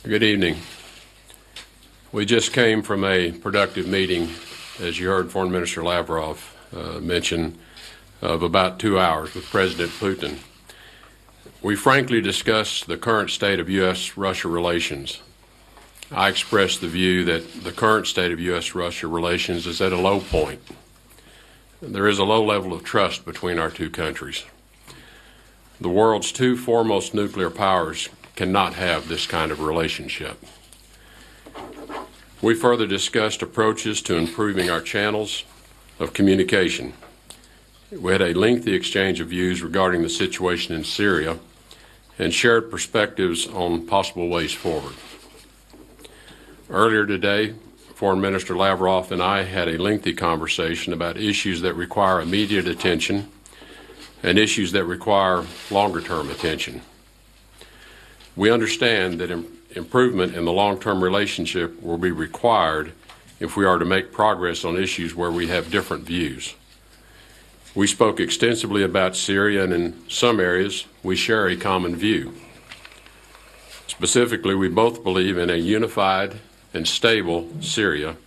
Good evening. We just came from a productive meeting, as you heard Foreign Minister Lavrov mention, of about 2 hours with President Putin. We frankly discussed the current state of U.S.-Russia relations. I expressed the view that the current state of U.S.-Russia relations is at a low point. There is a low level of trust between our two countries. The world's two foremost nuclear powers cannot have this kind of relationship. We further discussed approaches to improving our channels of communication. We had a lengthy exchange of views regarding the situation in Syria and shared perspectives on possible ways forward. Earlier today, Foreign Minister Lavrov and I had a lengthy conversation about issues that require immediate attention and issues that require longer-term attention. We understand that improvement in the long-term relationship will be required if we are to make progress on issues where we have different views. We spoke extensively about Syria, and in some areas, we share a common view. Specifically, we both believe in a unified and stable Syria,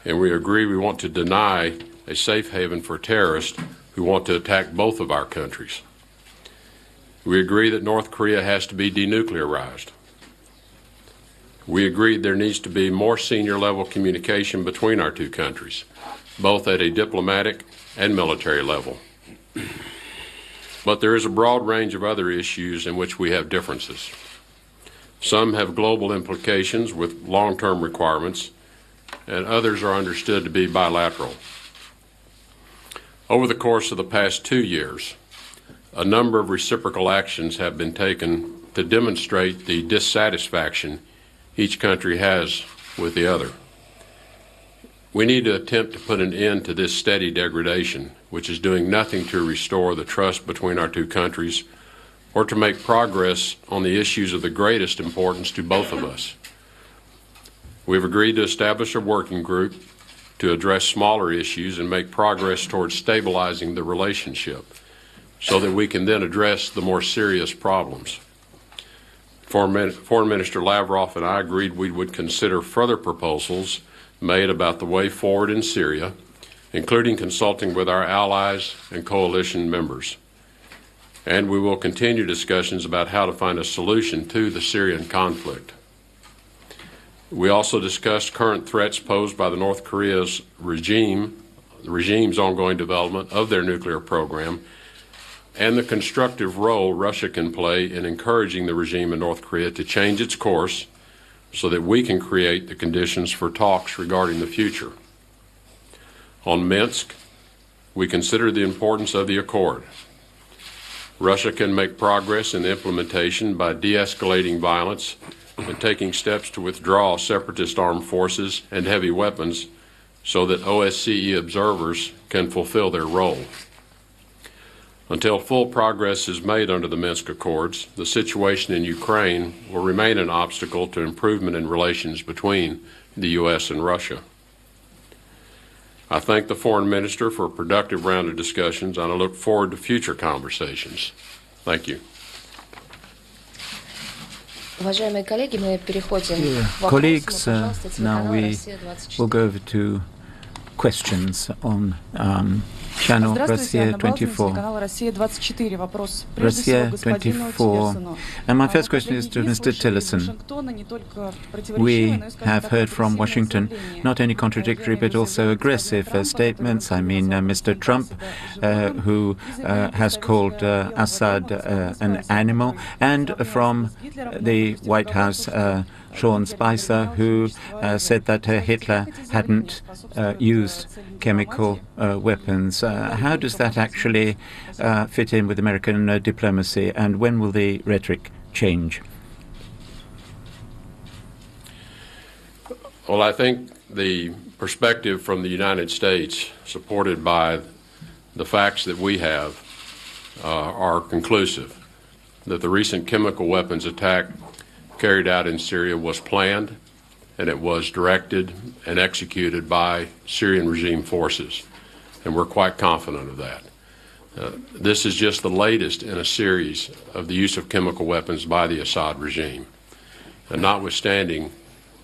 and we agree we want to deny a safe haven for terrorists who want to attack both of our countries. We agree that North Korea has to be denuclearized. We agreed there needs to be more senior-level communication between our two countries, both at a diplomatic and military level. But there is a broad range of other issues in which we have differences. Some have global implications with long-term requirements, and others are understood to be bilateral. Over the course of the past 2 years, a number of reciprocal actions have been taken to demonstrate the dissatisfaction each country has with the other. We need to attempt to put an end to this steady degradation, which is doing nothing to restore the trust between our two countries or to make progress on the issues of the greatest importance to both of us. We've agreed to establish a working group to address smaller issues and make progress towards stabilizing the relationship so that we can then address the more serious problems. Foreign Minister Lavrov and I agreed we would consider further proposals made about the way forward in Syria, including consulting with our allies and coalition members. And we will continue discussions about how to find a solution to the Syrian conflict. We also discussed current threats posed by the North Korea's regime's ongoing development of their nuclear program, and the constructive role Russia can play in encouraging the regime in North Korea to change its course so that we can create the conditions for talks regarding the future. On Minsk, we consider the importance of the accord. Russia can make progress in the implementation by de-escalating violence and taking steps to withdraw separatist armed forces and heavy weapons so that OSCE observers can fulfill their role. Until full progress is made under the Minsk Accords, the situation in Ukraine will remain an obstacle to improvement in relations between the U.S. and Russia. I thank the Foreign Minister for a productive round of discussions, and I look forward to future conversations. Thank you. Уважаемые коллеги, мы переходим к Colleagues, вопросам. now we will go over to questions on channel Russia 24. Russia 24. And my first question is to Mr. Tillerson. We have heard from Washington not only contradictory but also aggressive statements. I mean, Mr. Trump, who has called Assad an animal, and from the White House, Sean Spicer, who said that Hitler hadn't used chemical weapons. How does that actually fit in with American diplomacy, and when will the rhetoric change? Well, I think the perspective from the United States, supported by the facts that we have, are conclusive, that the recent chemical weapons attack carried out in Syria was planned, and it was directed and executed by Syrian regime forces, and we're quite confident of that. This is just the latest in a series of the use of chemical weapons by the Assad regime. notwithstanding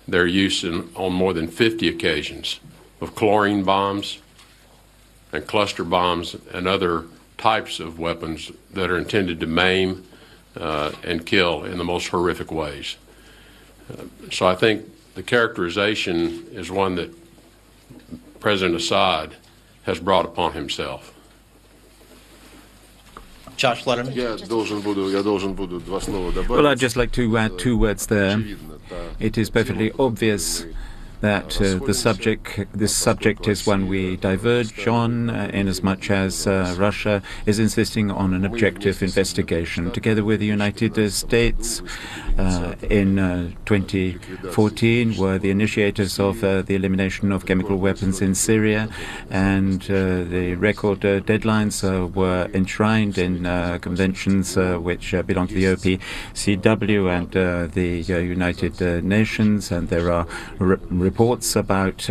their use on more than 50 occasions of chlorine bombs and cluster bombs and other types of weapons that are intended to maim and kill in the most horrific ways. So I think the characterization is one that President Assad has brought upon himself. Josh Vladimir. Well, I'd just like to add 2 words there. It is perfectly obvious that this subject is one we diverge on, inasmuch as Russia is insisting on an objective investigation. Together with the United States, in 2014 were the initiators of the elimination of chemical weapons in Syria, and the record deadlines were enshrined in conventions which belong to the OPCW and the United Nations, and there are reports about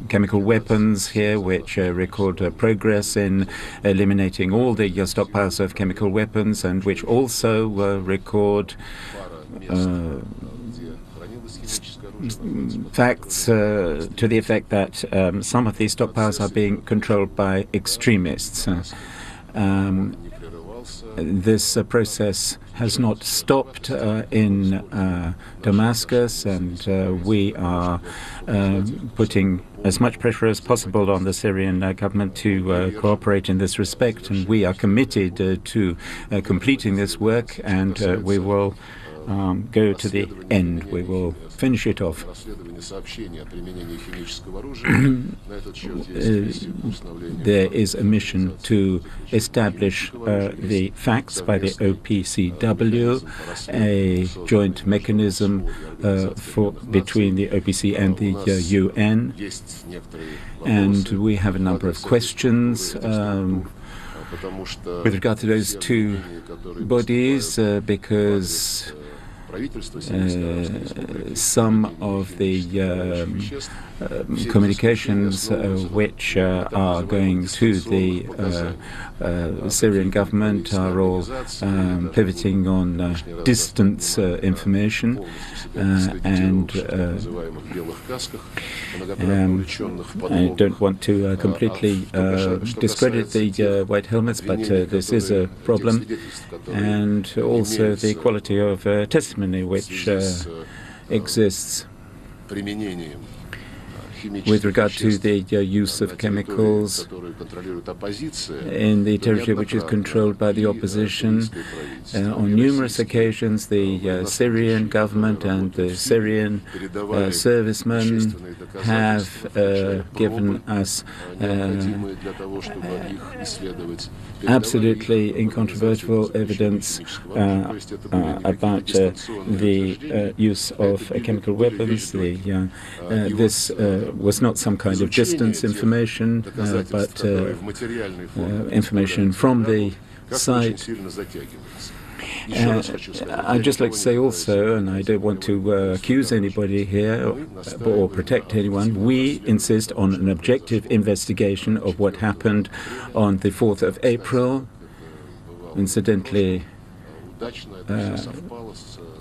chemical weapons here which record progress in eliminating all the stockpiles of chemical weapons, and which also record facts to the effect that some of these stockpiles are being controlled by extremists. This process has not stopped in Damascus, and we are putting as much pressure as possible on the Syrian government to cooperate in this respect, and we are committed to completing this work, and we will go to the end. We will finish it off. There is a mission to establish the facts by the OPCW, a joint mechanism between the OPC and the UN. And we have a number of questions with regard to those 2 bodies, because some of the communications which are going to the Syrian government are all pivoting on distance information, and I don't want to completely discredit the white helmets, but this is a problem, and also the quality of testimony which exists with regard to the use of chemicals in the territory which is controlled by the opposition. On numerous occasions, the Syrian government and the Syrian servicemen have given us absolutely incontrovertible evidence about the use of chemical weapons. This was not some kind of distance information, but information from the site. I'd just like to say also, and I don't want to accuse anybody here or protect anyone, we insist on an objective investigation of what happened on the 4th of April. Incidentally,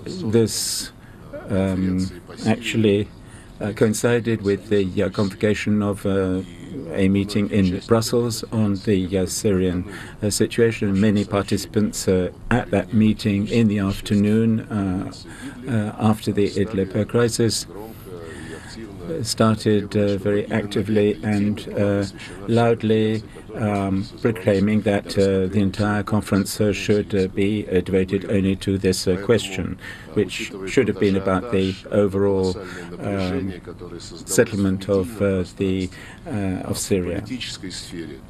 this actually coincided with the convocation of a meeting in Brussels on the Syrian situation. Many participants at that meeting in the afternoon after the Idlib crisis started very actively and loudly proclaiming that the entire conference should be devoted only to this question, which should have been about the overall settlement of Syria.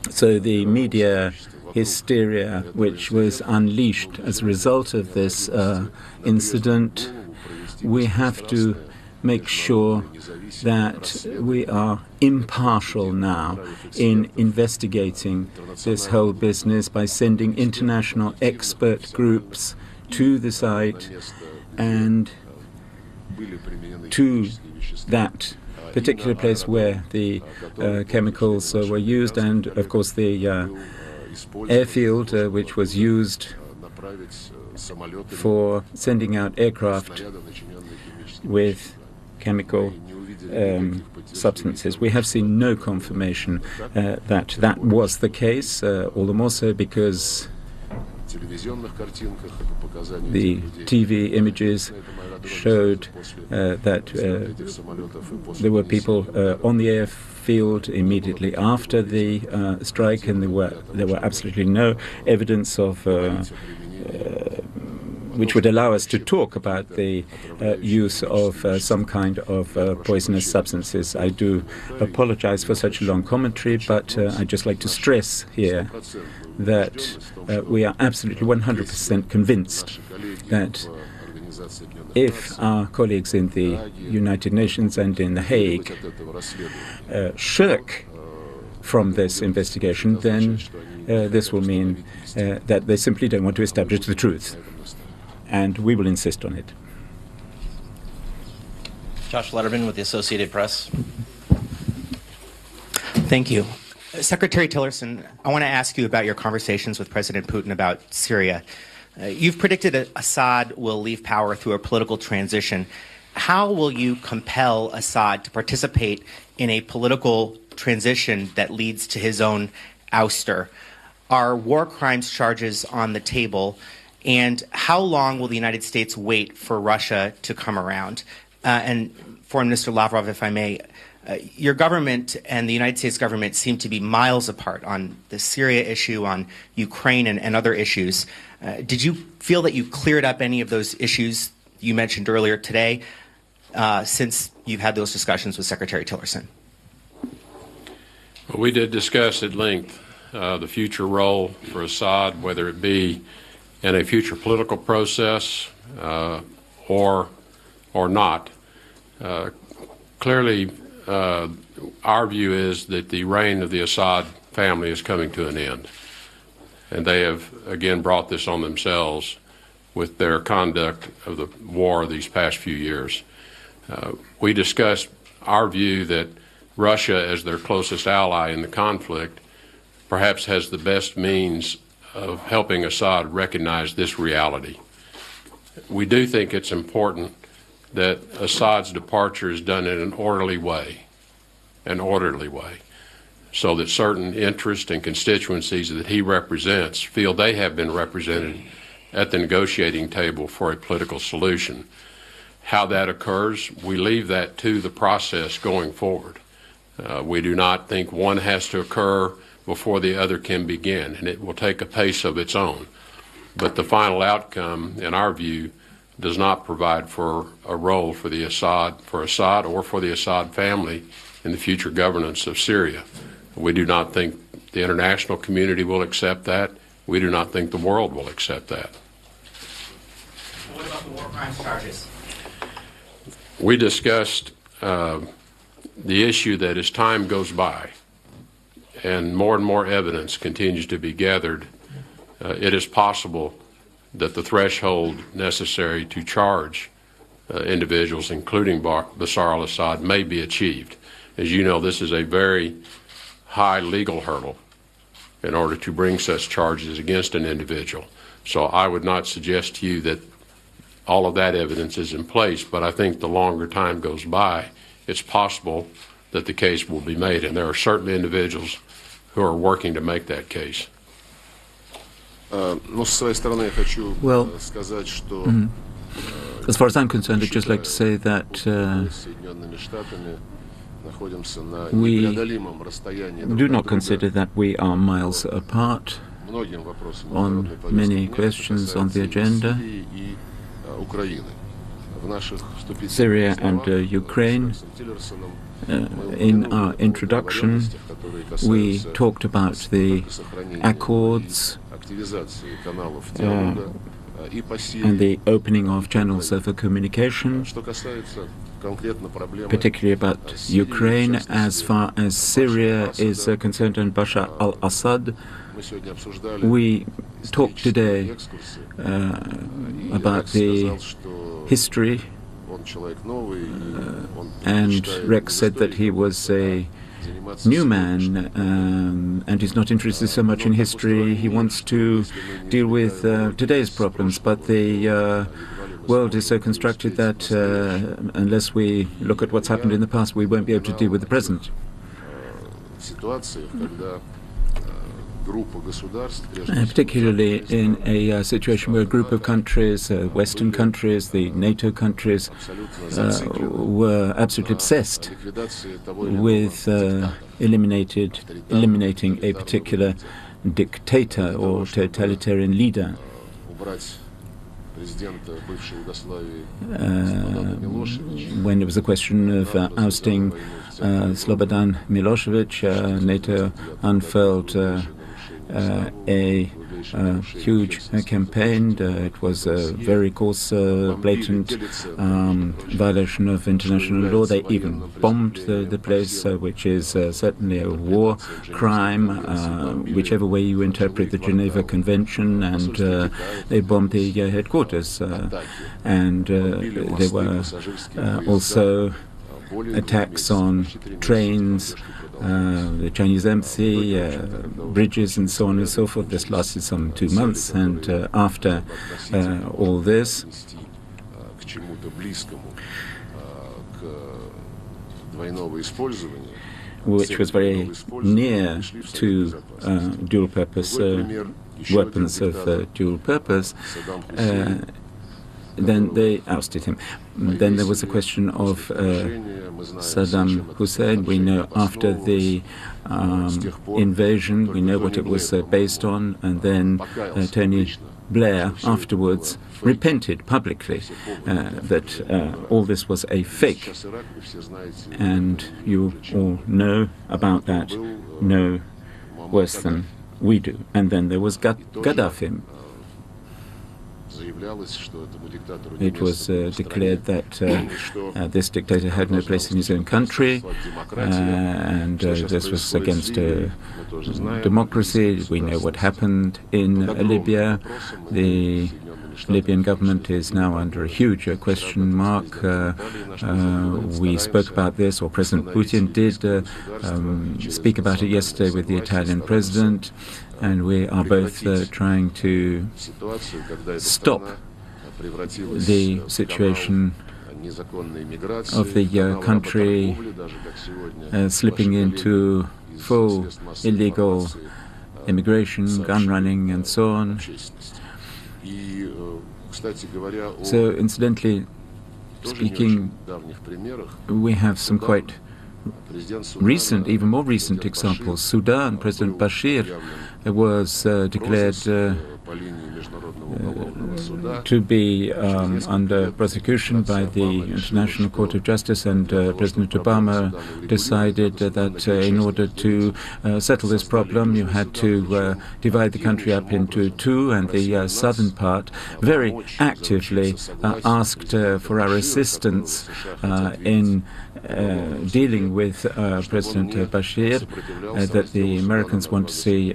So the media hysteria which was unleashed as a result of this incident, we have to make sure that we are impartial now in investigating this whole business by sending international expert groups to the site and to that particular place where the chemicals were used, and of course the airfield which was used for sending out aircraft with chemical substances. We have seen no confirmation that that was the case, all the more so because the TV images showed that there were people on the airfield immediately after the strike, and there were absolutely no evidence of which would allow us to talk about the use of some kind of poisonous substances. I do apologize for such a long commentary, but I'd just like to stress here that we are absolutely 100% convinced that if our colleagues in the United Nations and in The Hague shirk from this investigation, then this will mean that they simply don't want to establish the truth. And we will insist on it. Josh Letterman with the Associated Press. Thank you. Secretary Tillerson, I want to ask you about your conversations with President Putin about Syria. You've predicted that Assad will leave power through a political transition. How will you compel Assad to participate in a political transition that leads to his own ouster? Are war crimes charges on the table? And how long will the United States wait for Russia to come around? And Foreign Minister Lavrov, if I may, your government and the United States government seem to be miles apart on the Syria issue, on Ukraine and other issues. Did you feel that you cleared up any of those issues you mentioned earlier today since you've had those discussions with Secretary Tillerson? Well, we did discuss at length the future role for Assad, whether it be in a future political process or not. Clearly, our view is that the reign of the Assad family is coming to an end. And they have, again, brought this on themselves with their conduct of the war these past few years. We discussed our view that Russia, as their closest ally in the conflict, perhaps has the best means of helping Assad recognize this reality. We do think it's important that Assad's departure is done in an orderly way, so that certain interests and constituencies that he represents feel they have been represented at the negotiating table for a political solution. How that occurs, we leave that to the process going forward. We do not think one has to occur before the other can begin, and it will take a pace of its own. But the final outcome, in our view, does not provide for a role for Assad or for the Assad family in the future governance of Syria. We do not think the international community will accept that. We do not think the world will accept that. What about the war crimes charges? We discussed the issue that as time goes by and more evidence continues to be gathered, it is possible that the threshold necessary to charge individuals, including Bashar al-Assad, may be achieved. As you know, this is a very high legal hurdle in order to bring such charges against an individual. So I would not suggest to you that all of that evidence is in place, but I think the longer time goes by, it's possible that the case will be made, and there are certain individuals who are working to make that case. Well, as far as I'm concerned, I'd just like to say that we do not consider that we are miles apart on many questions on the agenda. Syria and Ukraine. In our introduction, we talked about the accords and the opening of channels of communication, particularly about Ukraine. As far as Syria is concerned and Bashar al-Assad, we talked today about the history, and Rex said that he was a new man, and he's not interested so much in history. He wants to deal with today's problems, but the world is so constructed that unless we look at what's happened in the past, we won't be able to deal with the present. Particularly in a situation where a group of countries, Western countries, the NATO countries, were absolutely obsessed with eliminating a particular dictator or totalitarian leader. When there was a question of ousting Slobodan Milosevic, NATO unfurled a huge campaign. It was a very coarse, blatant violation of international law. They even bombed the place, which is certainly a war crime, whichever way you interpret the Geneva Convention, and they bombed the headquarters. And there were also attacks on trains, the Chinese embassy, bridges, and so on and so forth. This lasted some 2 months, and after all this, which was very near to dual-purpose weapons of dual purpose, then they ousted him. Then there was a question of Saddam Hussein. We know after the invasion, we know what it was based on, and then Tony Blair afterwards repented publicly that all this was a fake. And you all know about that, no worse than we do. And then there was Gaddafi. It was declared that this dictator had no place in his own country, and this was against democracy. We know what happened in Libya. The Libyan government is now under a huge question mark. We spoke about this, or President Putin did speak about it yesterday with the Italian president. And we are both trying to stop the situation of the country slipping into full illegal immigration, gun running, and so on. So, incidentally speaking, we have some quite recent, even more recent examples. Sudan, President Bashir was declared to be under prosecution by the International Court of Justice, and President Obama decided that in order to settle this problem, you had to divide the country up into two, and the southern part very actively asked for our assistance in dealing with President Bashir, that the Americans want to see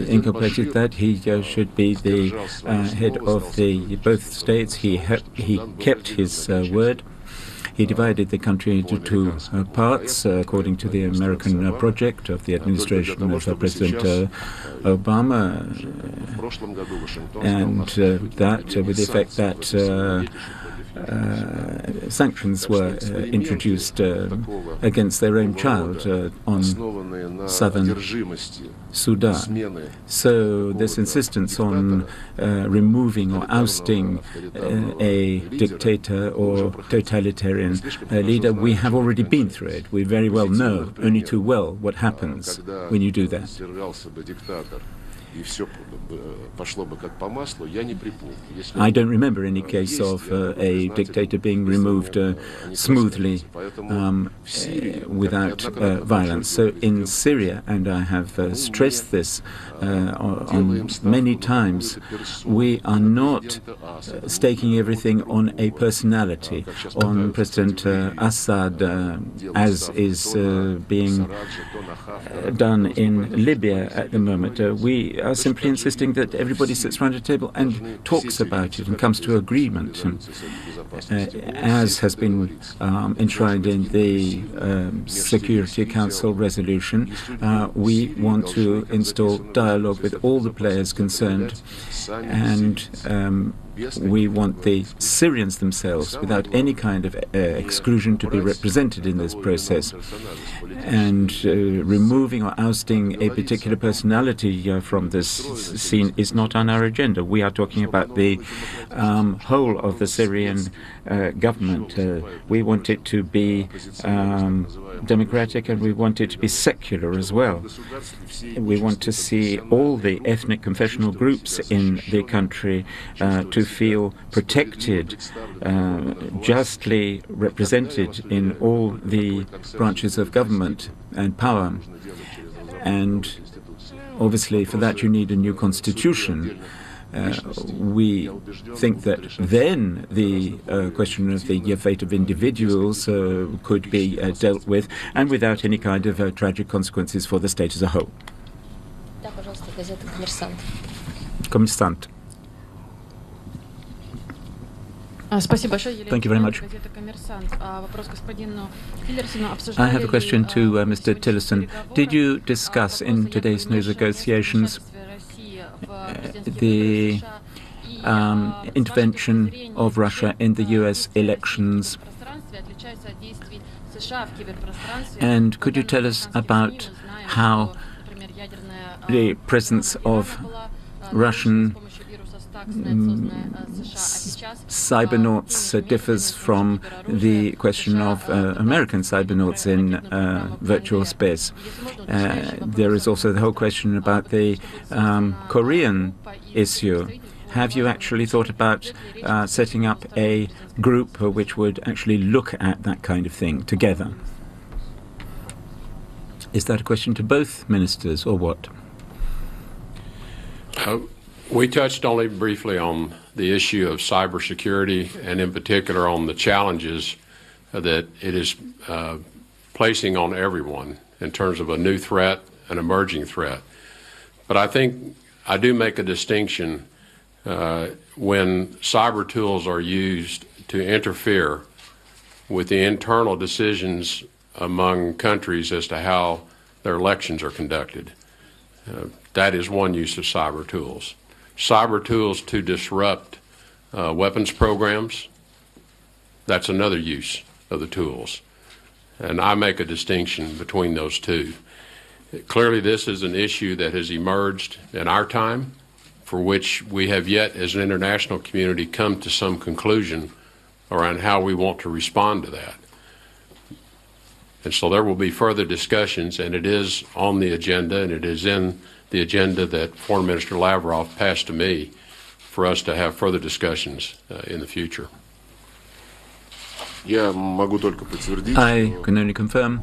incorporated, that he should be the head of the both states. He kept his word. He divided the country into two parts, according to the American project of the administration of President Obama, and that with the effect that sanctions were introduced against their own child on southern Sudan. So this insistence on removing or ousting a dictator or totalitarian leader, we have already been through it. We very well know, only too well, what happens when you do that. I don't remember any case of a dictator being removed smoothly without violence. So in Syria, and I have stressed this on many times, we are not staking everything on a personality, on President Assad, as is being done in Libya at the moment. We are simply insisting that everybody sits around a table and talks about it and comes to agreement, as has been enshrined in the Security Council resolution. We want to install dialogue with all the players concerned, and we want the Syrians themselves, without any kind of exclusion, to be represented in this process. And removing or ousting a particular personality from this scene is not on our agenda. We are talking about the whole of the Syrian government. We want it to be democratic, and we want it to be secular as well. We want to see all the ethnic confessional groups in the country to feel protected, justly represented in all the branches of government and power. And obviously for that you need a new constitution. We think that then the question of the fate of individuals could be dealt with, and without any kind of tragic consequences for the state as a whole. Коммерсант. Thank you very much. I have a question to Mr. Tillerson. Did you discuss in today's negotiations the intervention of Russia in the US elections? And could you tell us about how the presence of Russian cybernauts differs from the question of American cybernauts in virtual space? There is also the whole question about the Korean issue. Have you actually thought about setting up a group which would actually look at that kind of thing together? Is that a question to both ministers, or what? We touched only briefly on the issue of cybersecurity, and in particular on the challenges that it is placing on everyone in terms of a new threat, an emerging threat. But I think I do make a distinction when cyber tools are used to interfere with the internal decisions among countries as to how their elections are conducted. That is one use of cyber tools. Cyber tools to disrupt weapons programs, that's another use of the tools. And I make a distinction between those two. Clearly, this is an issue that has emerged in our time, for which we have yet, as an international community, come to some conclusion around how we want to respond to that. And so there will be further discussions, and it is on the agenda, and it is in the agenda that Foreign Minister Lavrov passed to me for us to have further discussions in the future. I can only confirm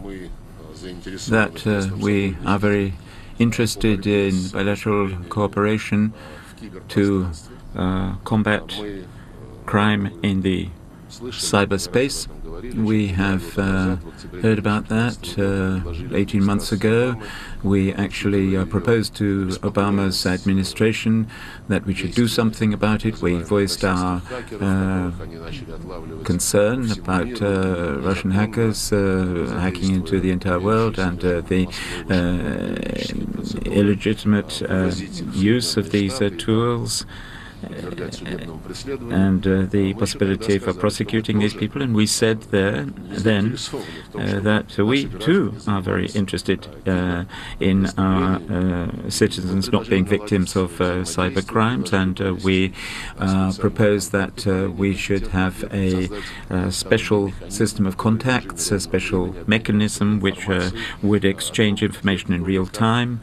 that we are very interested in bilateral cooperation to combat crime in the cyberspace. We have heard about that 18 months ago. We actually proposed to Obama's administration that we should do something about it. We voiced our concern about Russian hackers hacking into the entire world, and the illegitimate use of these tools, and the possibility for prosecuting these people. And we said then that we too are very interested in our citizens not being victims of cyber crimes, and we proposed that we should have a special system of contacts, a special mechanism which would exchange information in real time.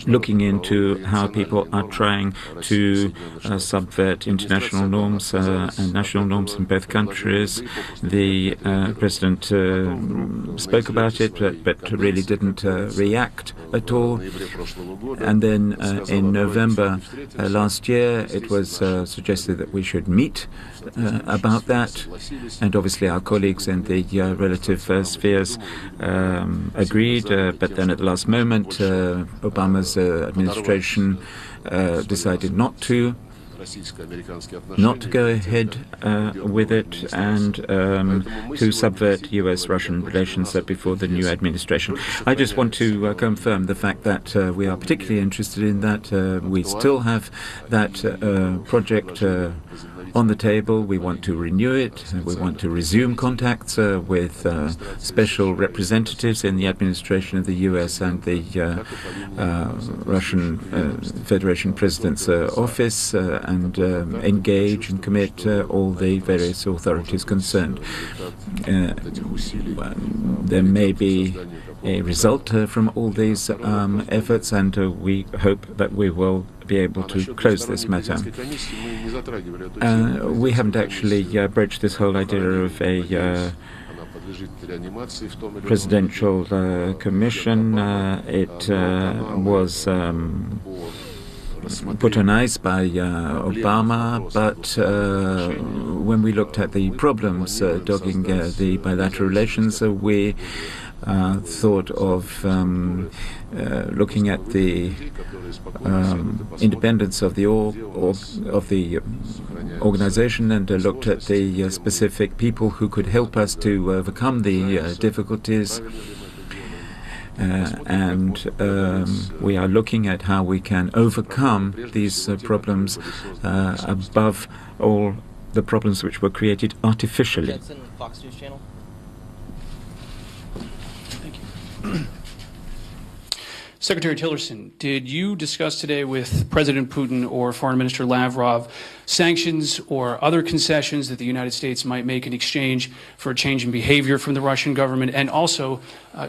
looking into how people are trying to subvert international norms and national norms in both countries. The president spoke about it, but really didn't react at all. And then in November last year, it was suggested that we should meet about that. And obviously our colleagues in the relative spheres agreed, but then at the last moment, Obama's administration decided not to go ahead with it and to subvert U.S.-Russian relations before the new administration. I just want to confirm the fact that we are particularly interested in that. We still have that project on the table. We want to renew it. We want to resume contacts with special representatives in the administration of the U.S. and the Russian Federation President's office and engage and commit all the various authorities concerned. There may be a result from all these efforts, and we hope that we will be able to close this matter. We haven't actually broached this whole idea of a presidential commission. It was put on ice by Obama, but when we looked at the problems dogging the bilateral relations, we thought of looking at the independence of the organization, and looked at the specific people who could help us to overcome the difficulties. And we are looking at how we can overcome these problems above all the problems which were created artificially. Fox News Channel. Secretary Tillerson, did you discuss today with President Putin or Foreign Minister Lavrov sanctions or other concessions that the United States might make in exchange for a change in behavior from the Russian government? And also,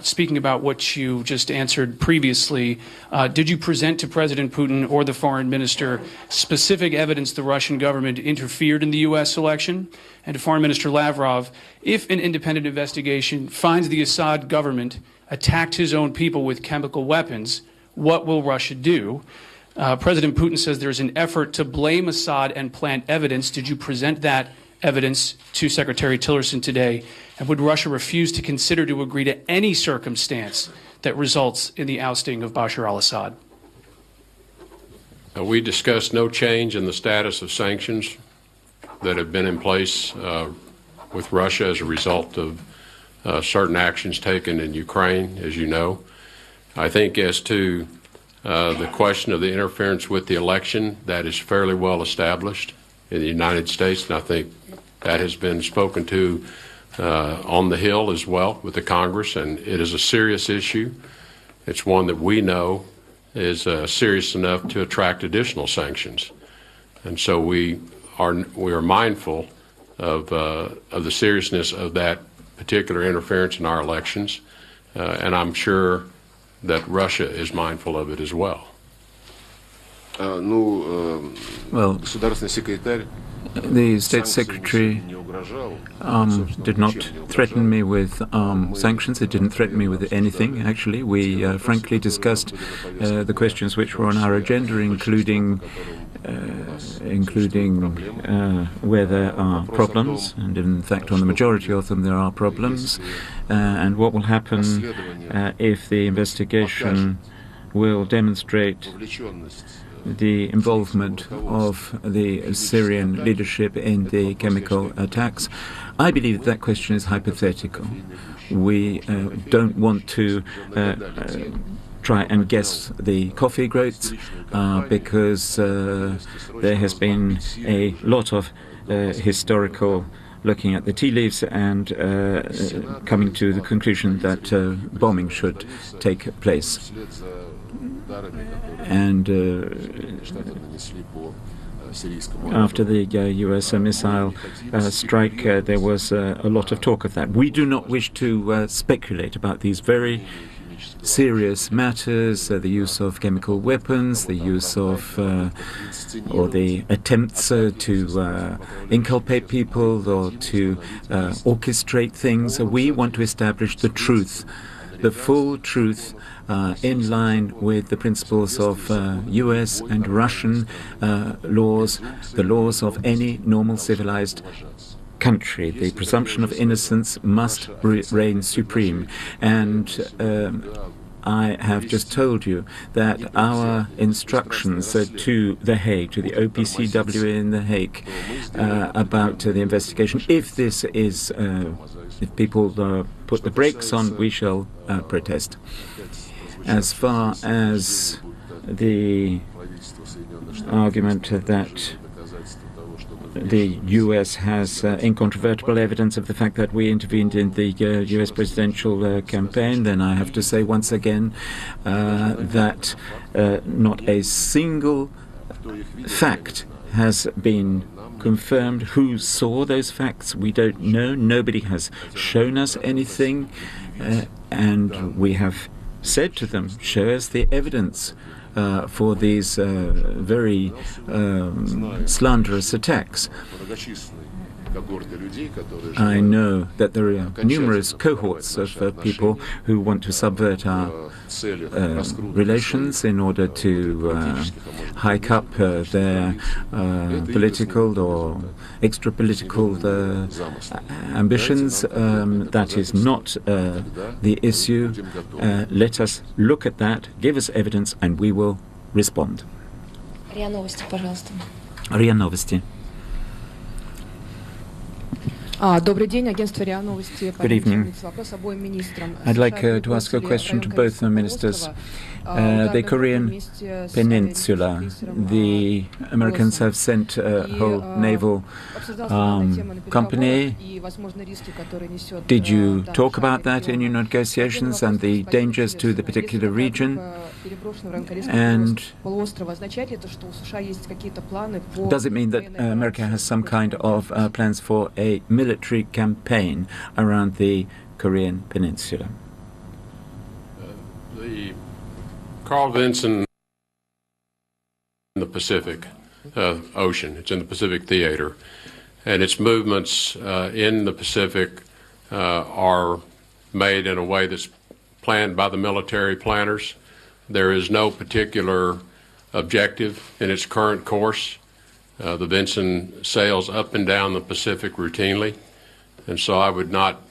speaking about what you just answered previously, did you present to President Putin or the Foreign Minister specific evidence the Russian government interfered in the U.S. election? And to Foreign Minister Lavrov, if an independent investigation finds the Assad government attacked his own people with chemical weapons, what will Russia do? President Putin says there's an effort to blame Assad and plant evidence. Did you present that evidence to Secretary Tillerson today? And would Russia refuse to consider to agree to any circumstance that results in the ousting of Bashar al-Assad? We discussed no change in the status of sanctions that have been in place with Russia as a result of certain actions taken in Ukraine, as you know. I think as to the question of the interference with the election, that is fairly well established in the United States, and I think that has been spoken to on the Hill as well with the Congress, and it is a serious issue. It's one that we know is serious enough to attract additional sanctions, and so we are mindful of the seriousness of that particular interference in our elections, and I'm sure that Russia is mindful of it as well. Well, the State Secretary did not threaten me with sanctions. It didn't threaten me with anything, actually. We frankly discussed the questions which were on our agenda, including where there are problems, and in fact on the majority of them there are problems, and what will happen if the investigation will demonstrate the involvement of the Syrian leadership in the chemical attacks. I believe that question is hypothetical. We don't want to try and guess the coffee groats because there has been a lot of historical looking at the tea leaves and coming to the conclusion that bombing should take place. And after the U.S. missile strike, there was a lot of talk of that. We do not wish to speculate about these very serious matters, the use of chemical weapons, the use of or the attempts to inculpate people or to orchestrate things. We want to establish the truth, the full truth, in line with the principles of US and Russian laws, the laws of any normal civilized country. The presumption of innocence must reign supreme. And I have just told you that our instructions to The Hague, to the OPCW in The Hague, about the investigation, if this is, if people put the brakes on, we shall protest. As far as the argument that the U.S. has incontrovertible evidence of the fact that we intervened in the U.S. presidential campaign, then I have to say once again that not a single fact has been confirmed. Who saw those facts? We don't know. Nobody has shown us anything. And we have said to them, show us the evidence for these very slanderous attacks. I know that there are numerous cohorts of people who want to subvert our relations in order to hike up their political or extra-political ambitions. That is not the issue. Let us look at that, give us evidence, and we will respond. РИА Новости, пожалуйста. РИА Новости. Добрый день, агентство РИА Новости. Good evening. Вопрос обоим министрам. I'd like to ask a question to both the ministers. The Korean Peninsula, the Americans have sent a whole naval company. Did you talk about that in your negotiations and the dangers to the particular region? And does it mean that America has some kind of plans for a military campaign around the Korean Peninsula? The Carl Vinson in the Pacific Ocean. It's in the Pacific Theater. And its movements in the Pacific are made in a way that's planned by the military planners. There is no particular objective in its current course. The Vinson sails up and down the Pacific routinely. And so I would not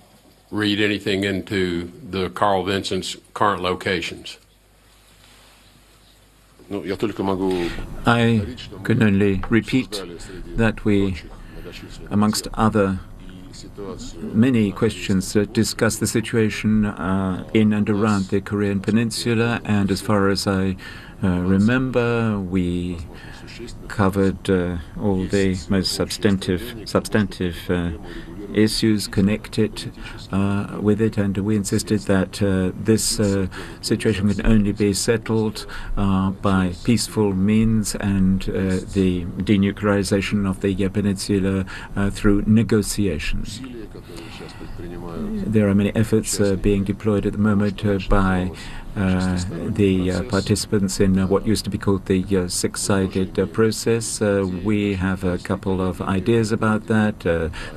read anything into the Carl Vinson's current locations. I can only repeat that we, amongst other many questions, discuss the situation in and around the Korean Peninsula, and as far as I remember, we covered all the most substantive issues connected with it, and we insisted that this situation can only be settled by peaceful means and the denuclearization of the peninsula through negotiations. There are many efforts being deployed at the moment by the participants in what used to be called the six-sided process. We have a couple of ideas about that,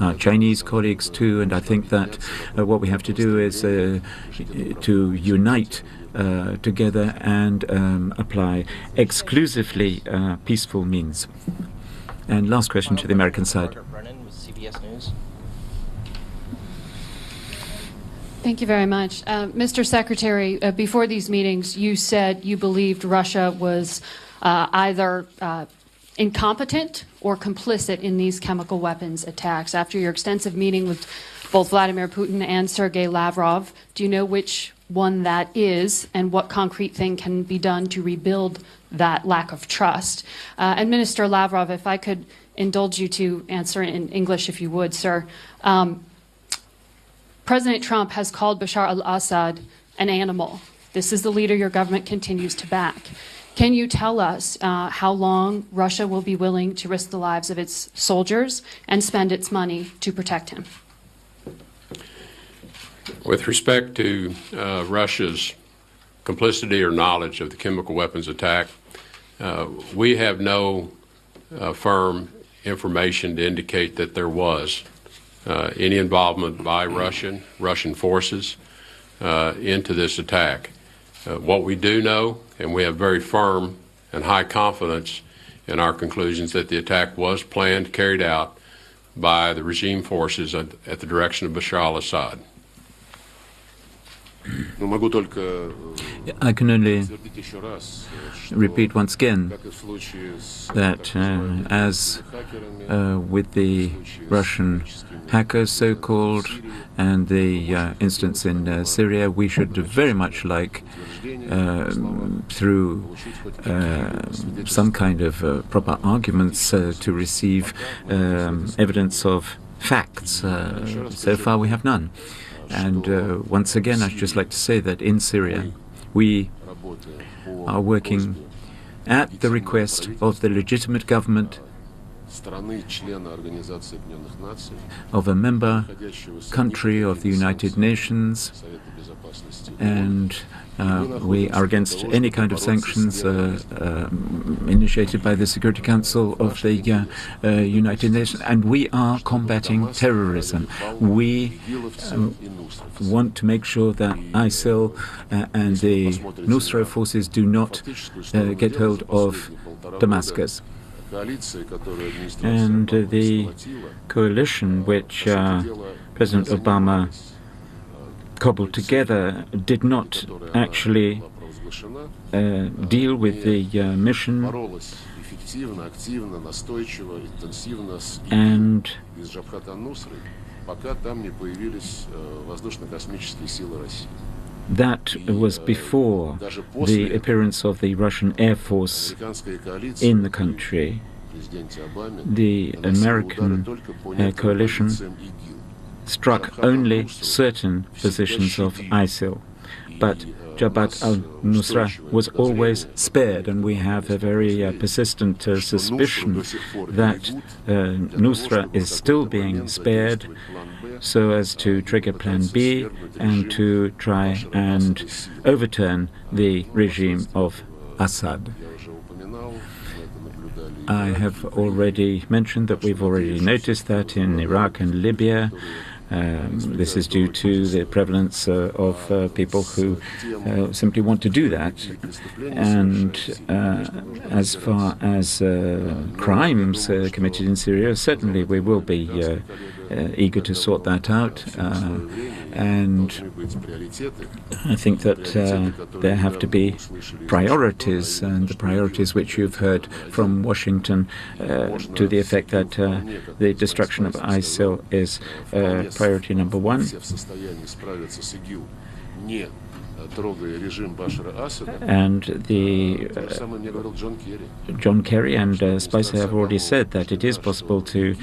our Chinese colleagues too, and I think that what we have to do is to unite together and apply exclusively peaceful means. And last question to the American side. Thank you very much. Mr. Secretary, before these meetings, you said you believed Russia was either incompetent or complicit in these chemical weapons attacks. After your extensive meeting with both Vladimir Putin and Sergey Lavrov, do you know which one that is and what concrete thing can be done to rebuild that lack of trust? And Minister Lavrov, if I could indulge you to answer in English, if you would, sir. President Trump has called Bashar al-Assad an animal. This is the leader your government continues to back. Can you tell us how long Russia will be willing to risk the lives of its soldiers and spend its money to protect him? With respect to Russia's complicity or knowledge of the chemical weapons attack. We have no firm information to indicate that there was any involvement by Russian forces into this attack. What we do know, and we have very firm and high confidence in our conclusions, that the attack was planned, carried out by the regime forces at the direction of Bashar al-Assad. I can only repeat once again that as with the Russian hackers, so-called, and the instance in Syria, we should very much like, through some kind of proper arguments, to receive evidence of facts. So far we have none. And once again, I'd just like to say that in Syria, we are working at the request of the legitimate government of a member country of the United Nations, and we are against any kind of sanctions initiated by the Security Council of the United Nations, and we are combating terrorism. We want to make sure that ISIL and the Nusra forces do not get hold of Damascus. And the coalition which President Obama cobbled together did not actually deal with the mission, and that was before the appearance of the Russian Air Force in the country. The American coalition struck only certain positions of ISIL, but Jabhat al-Nusra was always spared, and we have a very persistent suspicion that Nusra is still being spared so as to trigger Plan B and to try and overturn the regime of Assad. I have already mentioned that we've already noticed that in Iraq and Libya. This is due to the prevalence of people who simply want to do that. And as far as crimes committed in Syria, certainly we will be eager to sort that out. And I think that there have to be priorities, and the priorities which you've heard from Washington to the effect that the destruction of ISIL is priority number one. And John Kerry and Spicer have already said that it is possible to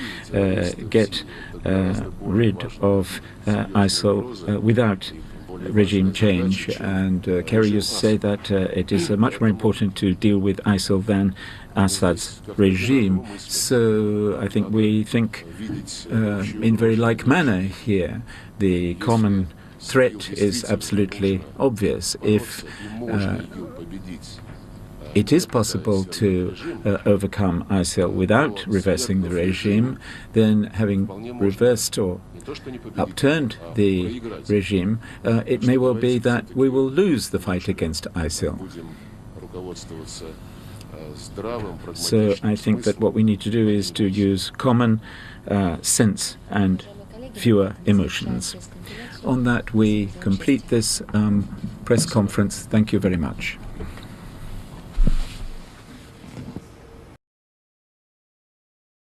get rid of ISIL without regime change. And Kerry used to say that it is much more important to deal with ISIL than Assad's regime. So I think we think in very like manner here. The common threat is absolutely obvious. If it is possible to overcome ISIL without reversing the regime, then having reversed or upturned the regime, it may well be that we will lose the fight against ISIL. So I think that what we need to do is to use common sense and fewer emotions. On that, we complete this press conference. Thank you very much.